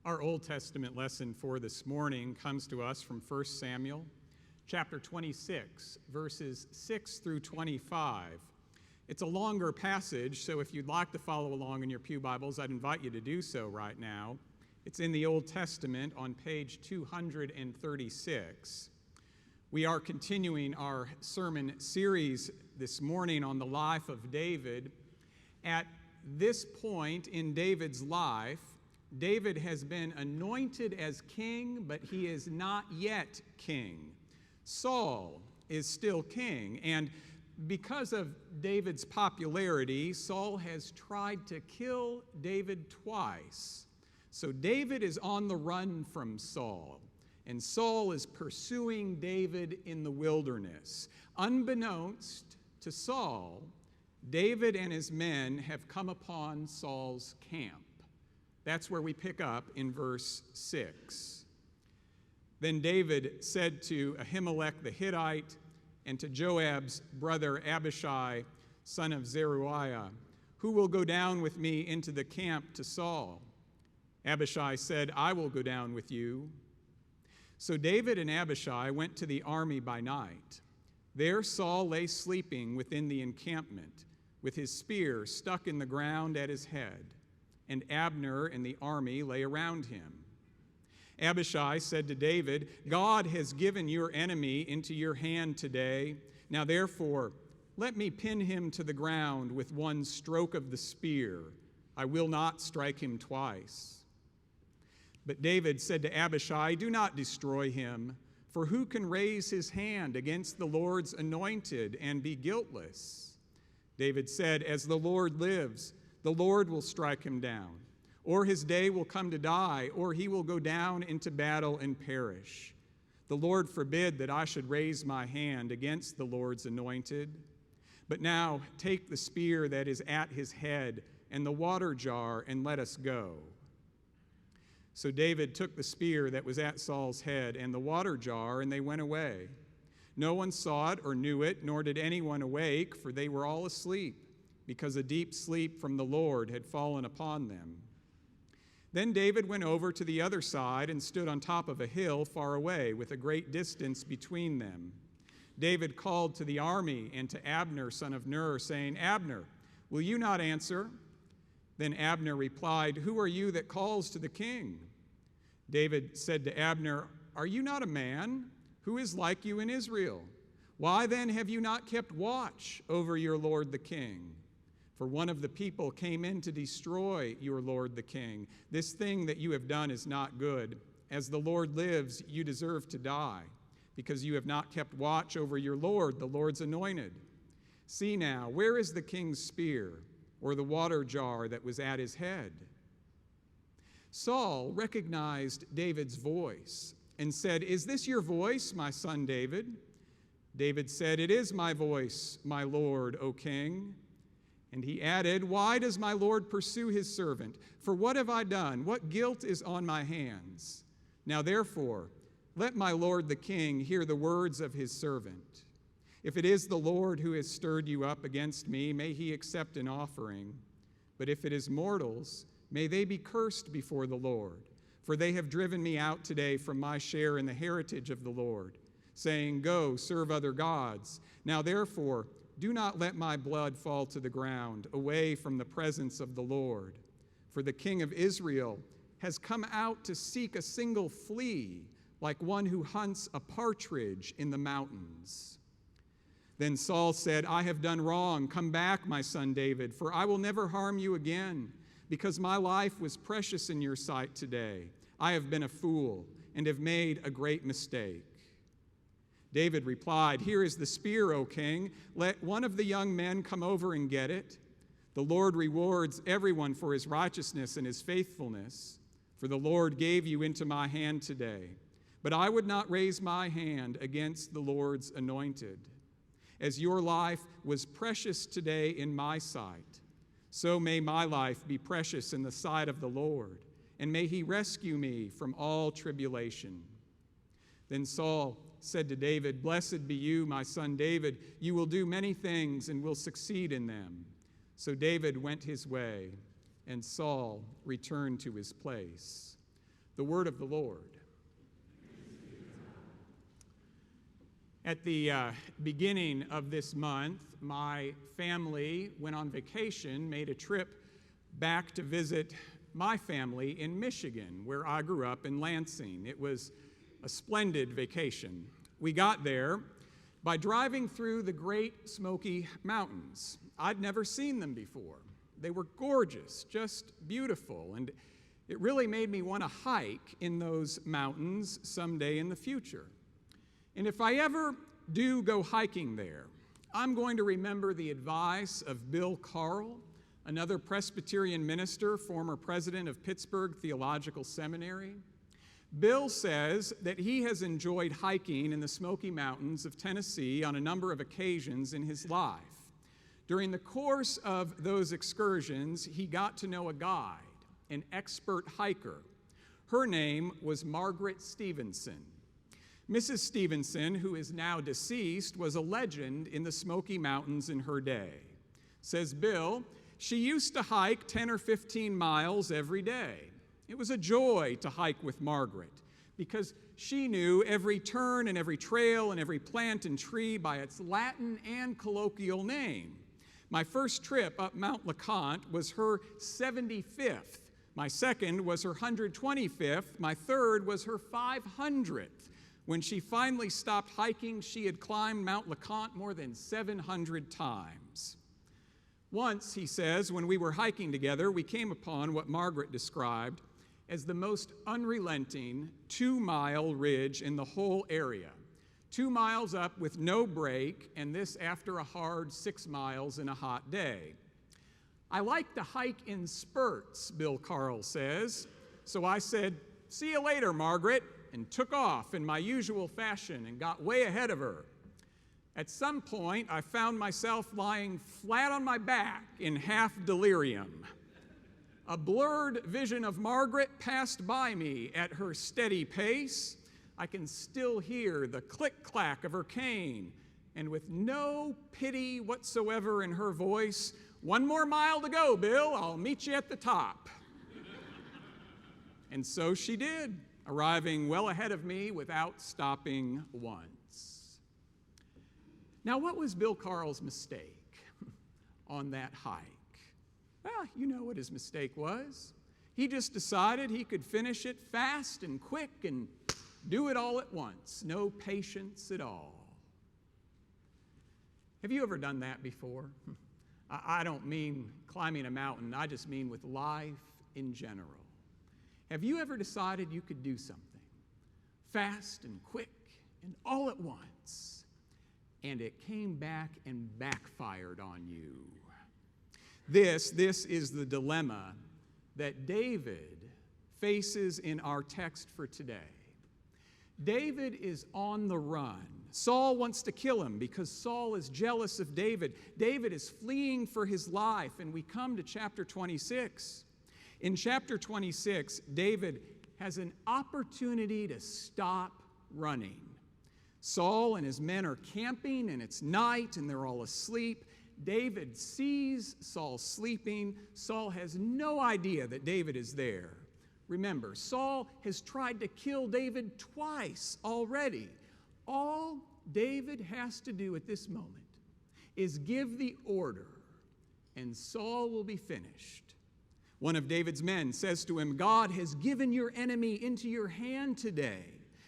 Our Old Testament lesson for this morning comes to us from 1 Samuel, chapter 26, verses 6 through 25. It's a longer passage, so if you'd like to follow along in your pew Bibles, I'd invite you to do so right now. It's in the Old Testament on page 236. We are continuing our sermon series this morning on the life of David. At this point in David's life, David has been anointed as king, but he is not yet king. Saul is still king, and because of David's popularity, Saul has tried to kill David twice. So David is on the run from Saul, and Saul is pursuing David in the wilderness. Unbeknownst to Saul, David and his men have come upon Saul's camp. That's where we pick up in verse 6. Then David said to Ahimelech the Hittite and to Joab's brother Abishai, son of Zeruiah, "Who will go down with me into the camp to Saul?" Abishai said, "I will go down with you." So David and Abishai went to the army by night. There Saul lay sleeping within the encampment, with his spear stuck in the ground at his head, and Abner and the army lay around him. Abishai said to David, "God has given your enemy into your hand today. Now therefore, let me pin him to the ground with one stroke of the spear. I will not strike him twice." But David said to Abishai, "Do not destroy him, for who can raise his hand against the Lord's anointed and be guiltless?" David said, "As the Lord lives, the Lord will strike him down, or his day will come to die, or he will go down into battle and perish. The Lord forbid that I should raise my hand against the Lord's anointed. But now take the spear that is at his head and the water jar, and let us go." So David took the spear that was at Saul's head and the water jar, and they went away. No one saw it or knew it, nor did anyone awake, for they were all asleep, because a deep sleep from the Lord had fallen upon them. Then David went over to the other side and stood on top of a hill far away, with a great distance between them. David called to the army and to Abner, son of Ner, saying, "Abner, will you not answer?" Then Abner replied, "Who are you that calls to the king?" David said to Abner, "Are you not a man? Who is like you in Israel? Why then have you not kept watch over your lord the king? For one of the people came in to destroy your lord the king. This thing that you have done is not good. As the Lord lives, you deserve to die, because you have not kept watch over your lord, the Lord's anointed. See now, where is the king's spear, or the water jar that was at his head?" Saul recognized David's voice and said, "Is this your voice, my son David?" David said, "It is my voice, my lord, O king." And he added, "Why does my lord pursue his servant? For what have I done? What guilt is on my hands? Now therefore, let my lord the king hear the words of his servant. If it is the Lord who has stirred you up against me, may he accept an offering. But if it is mortals, may they be cursed before the Lord. For they have driven me out today from my share in the heritage of the Lord, saying, 'Go, serve other gods.' Now therefore, do not let my blood fall to the ground, away from the presence of the Lord. For the king of Israel has come out to seek a single flea, like one who hunts a partridge in the mountains." Then Saul said, "I have done wrong. Come back, my son David, for I will never harm you again, because my life was precious in your sight today. I have been a fool and have made a great mistake." David replied, "Here is the spear, O king. Let one of the young men come over and get it. The Lord rewards everyone for his righteousness and his faithfulness, for the Lord gave you into my hand today. But I would not raise my hand against the Lord's anointed. As your life was precious today in my sight, so may my life be precious in the sight of the Lord, and may he rescue me from all tribulation." Then Saul said to David, "Blessed be you, my son David. You will do many things and will succeed in them." So David went his way, and Saul returned to his place. The word of the Lord. At the beginning of this month, my family went on vacation, made a trip back to visit my family in Michigan, where I grew up in Lansing. It was a splendid vacation. We got there by driving through the Great Smoky Mountains. I'd never seen them before. They were gorgeous, just beautiful, and it really made me want to hike in those mountains someday in the future. And if I ever do go hiking there, I'm going to remember the advice of Bill Carl, another Presbyterian minister, former president of Pittsburgh Theological Seminary. Bill says that he has enjoyed hiking in the Smoky Mountains of Tennessee on a number of occasions in his life. During the course of those excursions, he got to know a guide, an expert hiker. Her name was Margaret Stevenson. Mrs. Stevenson, who is now deceased, was a legend in the Smoky Mountains in her day. Says Bill, she used to hike 10 or 15 miles every day. It was a joy to hike with Margaret because she knew every turn and every trail and every plant and tree by its Latin and colloquial name. My first trip up Mount LeConte was her 75th. My second was her 125th. My third was her 500th. When she finally stopped hiking, she had climbed Mount LeConte more than 700 times. Once, he says, when we were hiking together, we came upon what Margaret described as the most unrelenting 2-mile ridge in the whole area. 2 miles up with no break, and this after a hard 6 miles in a hot day. I like to hike in spurts, Bill Carl says. So I said, "See you later, Margaret," and took off in my usual fashion and got way ahead of her. At some point, I found myself lying flat on my back in half delirium. A blurred vision of Margaret passed by me at her steady pace. I can still hear the click-clack of her cane, and with no pity whatsoever in her voice, "1 more mile to go, Bill. I'll meet you at the top." And so she did, arriving well ahead of me without stopping once. Now, what was Bill Carl's mistake on that hike? Well, you know what his mistake was. He just decided he could finish it fast and quick and do it all at once. No patience at all. Have you ever done that before? I don't mean climbing a mountain. I just mean with life in general. Have you ever decided you could do something fast and quick and all at once, and it came back and backfired on you? This is the dilemma that David faces in our text for today. David is on the run. Saul wants to kill him because Saul is jealous of David. David is fleeing for his life, and we come to chapter 26. In chapter 26, David has an opportunity to stop running. Saul and his men are camping, and it's night, and they're all asleep. David sees Saul sleeping. Saul has no idea that David is there. Remember, Saul has tried to kill David twice already. All David has to do at this moment is give the order, and Saul will be finished. One of David's men says to him, "God has given your enemy into your hand today.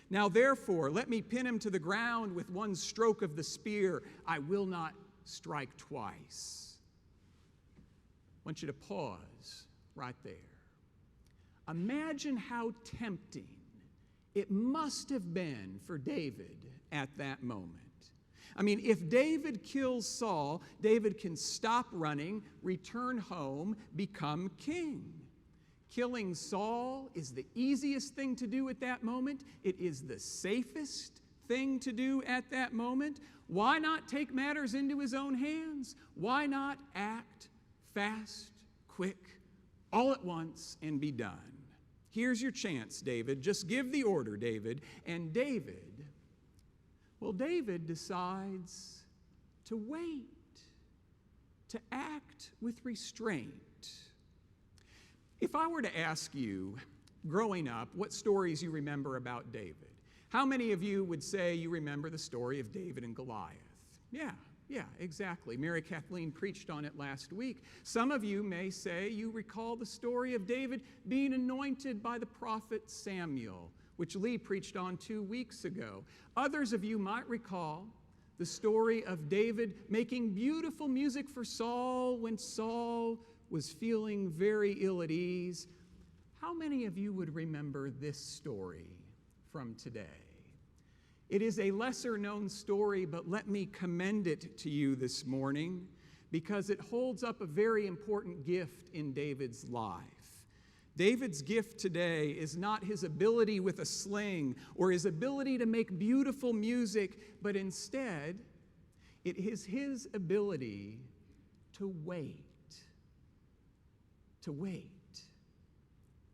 Now therefore, let me pin him to the ground with one stroke of the spear. I will not strike twice." I want you to pause right there. Imagine how tempting it must have been for David at that moment. I mean, if David kills Saul, David can stop running, return home, become king. Killing Saul is the easiest thing to do at that moment. It is the safest thing to do at that moment. Why not take matters into his own hands? Why not act fast, quick, all at once, and be done? Here's your chance, David. Just give the order, David. And David decides to wait, to act with restraint. If I were to ask you, growing up, what stories you remember about David. How many of you would say you remember the story of David and Goliath? Yeah, exactly. Mary Kathleen preached on it last week. Some of you may say you recall the story of David being anointed by the prophet Samuel, which Lee preached on 2 weeks ago. Others of you might recall the story of David making beautiful music for Saul when Saul was feeling very ill at ease. How many of you would remember this story from today? It is a lesser-known story, but let me commend it to you this morning because it holds up a very important gift in David's life. David's gift today is not his ability with a sling or his ability to make beautiful music, but instead, it is his ability to wait. To wait.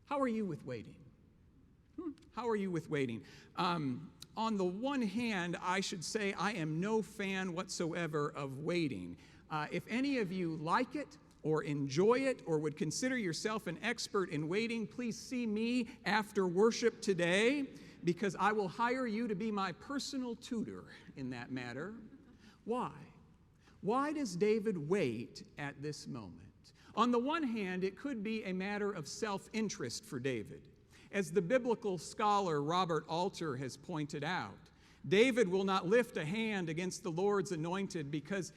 How are you with waiting? How are you with waiting? On the one hand, I should say I am no fan whatsoever of waiting. If any of you like it or enjoy it or would consider yourself an expert in waiting, please see me after worship today because I will hire you to be my personal tutor in that matter. Why? Why does David wait at this moment? On the one hand, it could be a matter of self-interest for David. As the biblical scholar Robert Alter has pointed out, David will not lift a hand against the Lord's anointed because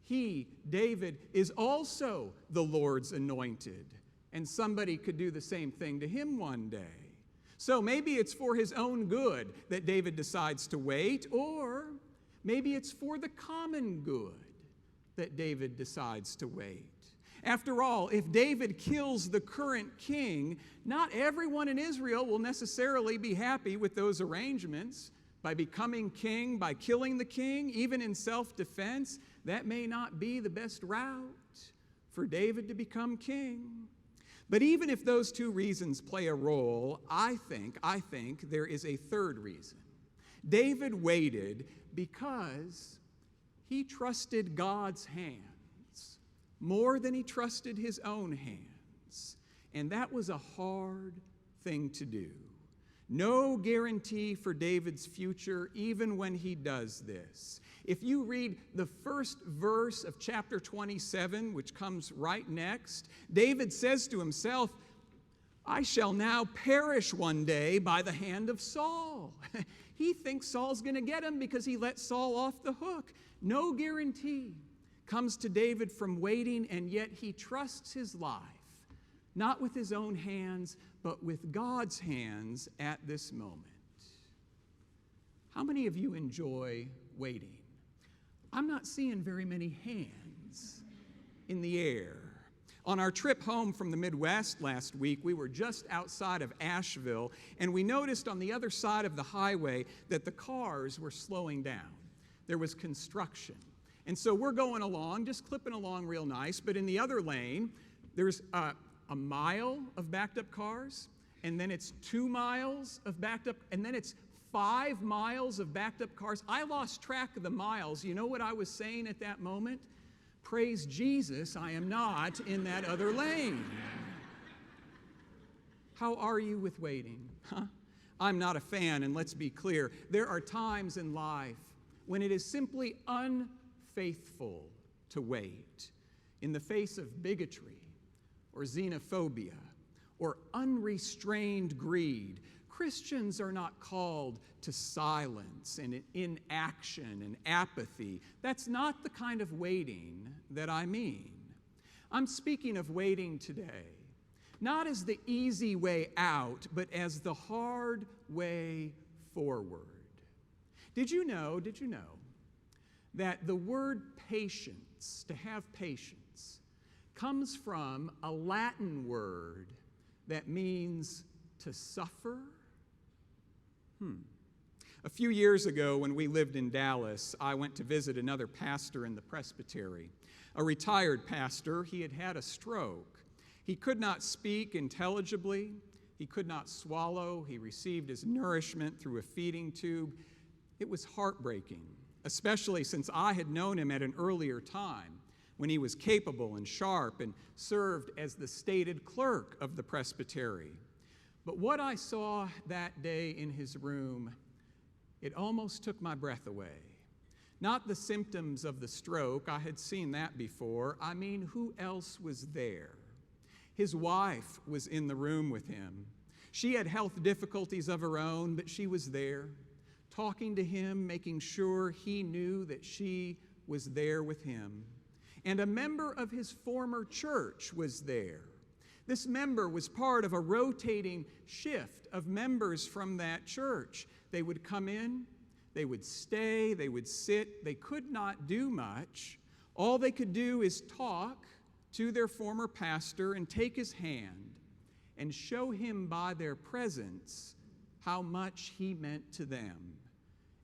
he, David, is also the Lord's anointed. And somebody could do the same thing to him one day. So maybe it's for his own good that David decides to wait, or maybe it's for the common good that David decides to wait. After all, if David kills the current king, not everyone in Israel will necessarily be happy with those arrangements. By becoming king, by killing the king, even in self-defense, that may not be the best route for David to become king. But even if those two reasons play a role, I think there is a third reason. David waited because he trusted God's hand more than he trusted his own hands. And that was a hard thing to do. No guarantee for David's future, even when he does this. If you read the first verse of chapter 27, which comes right next, David says to himself, I shall now perish one day by the hand of Saul. He thinks Saul's going to get him because he let Saul off the hook. No guarantee comes to David from waiting, and yet he trusts his life, not with his own hands, but with God's hands at this moment. How many of you enjoy waiting? I'm not seeing very many hands in the air. On our trip home from the Midwest last week, we were just outside of Asheville, and we noticed on the other side of the highway that the cars were slowing down. There was construction. And so we're going along, just clipping along real nice, but in the other lane, there's a mile of backed up cars, and then it's 2 miles of backed up, and then it's 5 miles of backed up cars. I lost track of the miles. You know what I was saying at that moment? Praise Jesus, I am not in that other lane. How are you with waiting? I'm not a fan, and let's be clear. There are times in life when it is simply unfaithful to wait in the face of bigotry or xenophobia or unrestrained greed. Christians are not called to silence and inaction and apathy. That's not the kind of waiting that I mean. I'm speaking of waiting today, not as the easy way out, but as the hard way forward. Did you know that the word patience, to have patience, comes from a Latin word that means to suffer? A few years ago, when we lived in Dallas, I went to visit another pastor in the Presbyterian. A retired pastor. He had had a stroke. He could not speak intelligibly. He could not swallow. He received his nourishment through a feeding tube. It was heartbreaking, especially since I had known him at an earlier time when he was capable and sharp and served as the stated clerk of the Presbyterian. But what I saw that day in his room, it almost took my breath away. Not the symptoms of the stroke, I had seen that before. I mean, who else was there? His wife was in the room with him. She had health difficulties of her own, but she was there, talking to him, making sure he knew that she was there with him. And a member of his former church was there. This member was part of a rotating shift of members from that church. They would come in, they would stay, they would sit. They could not do much. All they could do is talk to their former pastor and take his hand and show him by their presence how much he meant to them.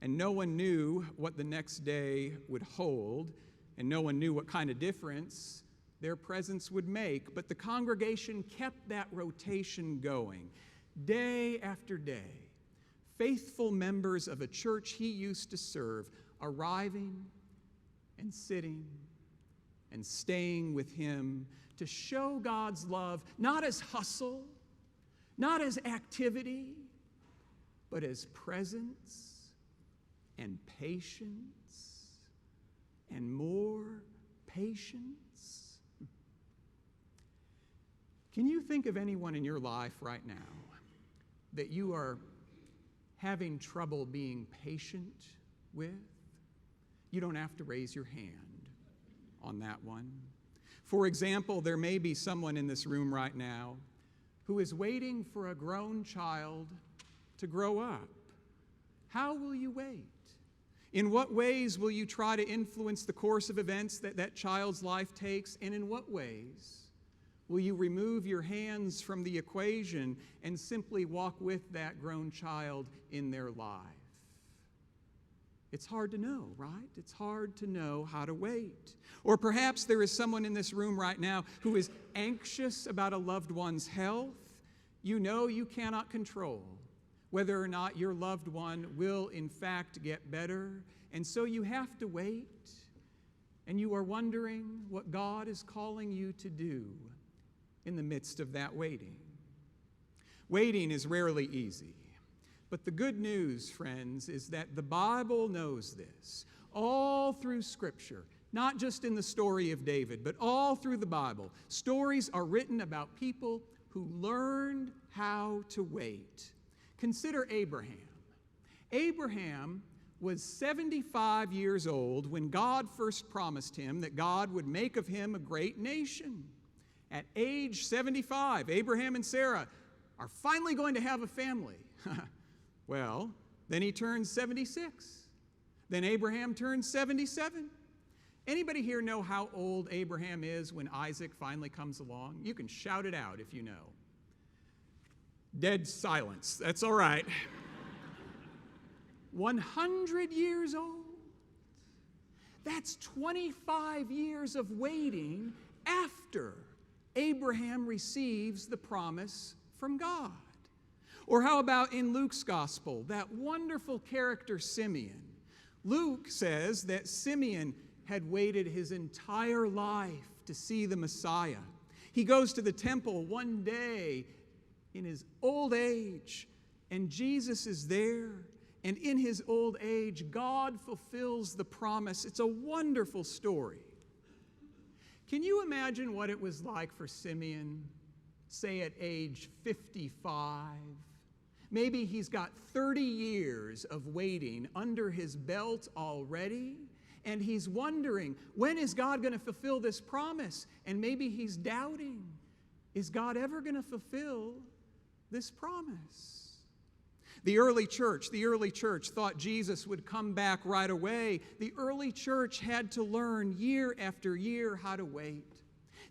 And no one knew what the next day would hold, and no one knew what kind of difference their presence would make. But the congregation kept that rotation going day after day. Faithful members of a church he used to serve, arriving and sitting and staying with him to show God's love, not as hustle, not as activity, but as presence and patience and more patience. Can you think of anyone in your life right now that you are having trouble being patient with? You don't have to raise your hand on that one. For example, there may be someone in this room right now who is waiting for a grown child to grow up. How will you wait? In what ways will you try to influence the course of events that that child's life takes? And in what ways will you remove your hands from the equation and simply walk with that grown child in their life? It's hard to know, right? It's hard to know how to wait. Or perhaps there is someone in this room right now who is anxious about a loved one's health. You know you cannot control whether or not your loved one will in fact get better, and so you have to wait, and you are wondering what God is calling you to do in the midst of that waiting. Waiting is rarely easy. But the good news, friends, is that the Bible knows this. All through Scripture, not just in the story of David, but all through the Bible, stories are written about people who learned how to wait. Consider Abraham. Abraham was 75 years old when God first promised him that God would make of him a great nation. At age 75, Abraham and Sarah are finally going to have a family. Well, then he turns 76. Then Abraham turns 77. Anybody here know how old Abraham is when Isaac finally comes along? You can shout it out if you know. Dead silence. That's all right. 100 years old. That's 25 years of waiting after Abraham receives the promise from God. Or how about in Luke's gospel, that wonderful character Simeon? Luke says that Simeon had waited his entire life to see the Messiah. He goes to the temple one day in his old age, and Jesus is there. And in his old age, God fulfills the promise. It's a wonderful story. Can you imagine what it was like for Simeon, say at age 55? Maybe he's got 30 years of waiting under his belt already, and he's wondering, when is God going to fulfill this promise? And maybe he's doubting, is God ever going to fulfill this promise? The early church thought Jesus would come back right away. The early church had to learn year after year how to wait.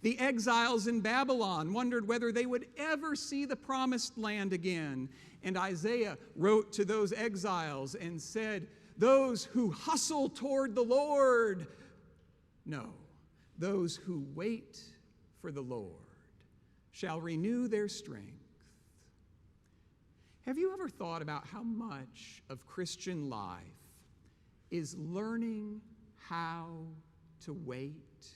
The exiles in Babylon wondered whether they would ever see the promised land again. And Isaiah wrote to those exiles and said, those who hustle toward the Lord, no, those who wait for the Lord shall renew their strength. Have you ever thought about how much of Christian life is learning how to wait?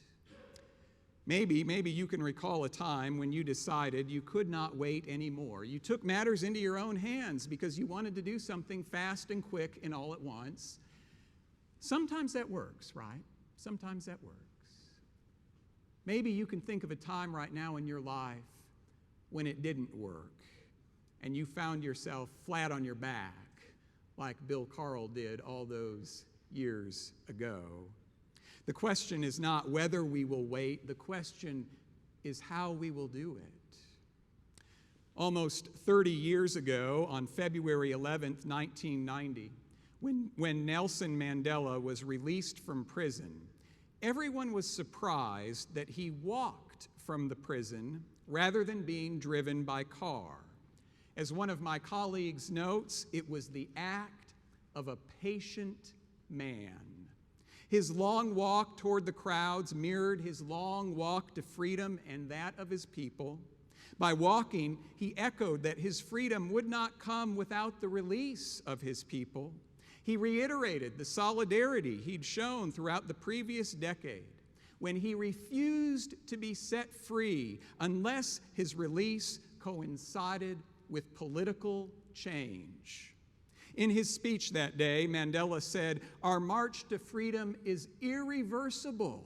Maybe you can recall a time when you decided you could not wait anymore. You took matters into your own hands because you wanted to do something fast and quick and all at once. Sometimes that works, right? Sometimes that works. Maybe you can think of a time right now in your life when it didn't work and you found yourself flat on your back like Bill Carl did all those years ago. The question is not whether we will wait. The question is how we will do it. Almost 30 years ago, on February 11th, 1990, when Nelson Mandela was released from prison, everyone was surprised that he walked from the prison rather than being driven by car. As one of my colleagues notes, it was the act of a patient man. His long walk toward the crowds mirrored his long walk to freedom and that of his people. By walking, he echoed that his freedom would not come without the release of his people. He reiterated the solidarity he'd shown throughout the previous decade when he refused to be set free unless his release coincided with political change. In his speech that day, Mandela said, "Our march to freedom is irreversible.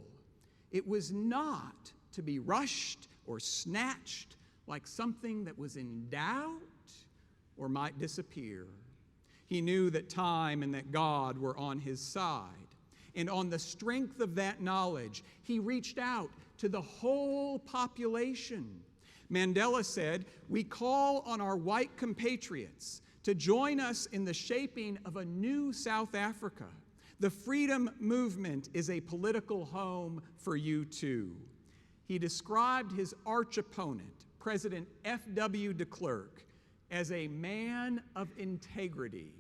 It was not to be rushed or snatched like something that was in doubt or might disappear." He knew that time and that God were on his side. And on the strength of that knowledge, he reached out to the whole population. Mandela said, "We call on our white compatriots to join us in the shaping of a new South Africa. The freedom movement is a political home for you too." He described his arch opponent, President F.W. de Klerk, as a man of integrity.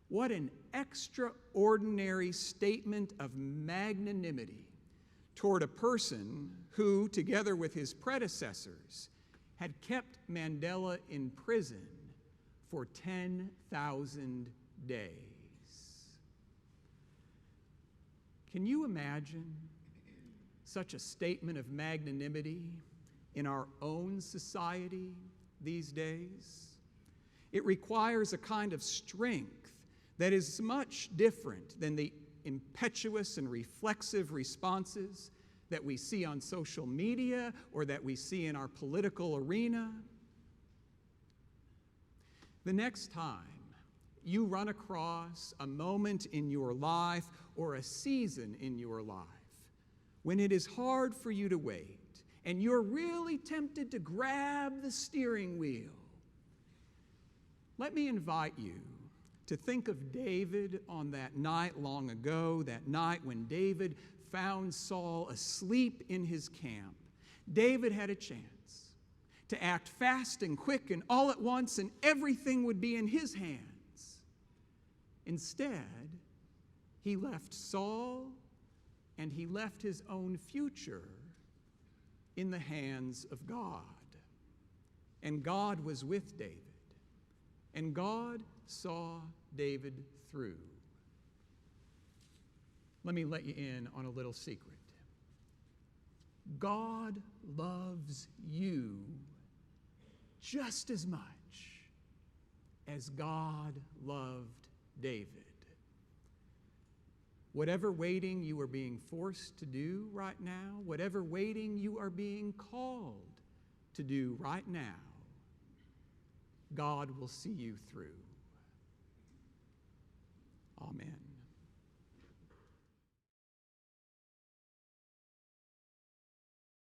What an extraordinary statement of magnanimity toward a person who, together with his predecessors, had kept Mandela in prison for 10,000 days. Can you imagine such a statement of magnanimity in our own society these days? It requires a kind of strength that is much different than the impetuous and reflexive responses that we see on social media or that we see in our political arena. The next time you run across a moment in your life or a season in your life when it is hard for you to wait and you're really tempted to grab the steering wheel, let me invite you to think of David on that night long ago, that night when David found Saul asleep in his camp. David had a chance to act fast and quick and all at once, and everything would be in his hands. Instead, he left Saul and he left his own future in the hands of God. And God was with David. And God saw David through. Let me let you in on a little secret. God loves you just as much as God loved David. Whatever waiting you are being forced to do right now, whatever waiting you are being called to do right now, God will see you through. Amen.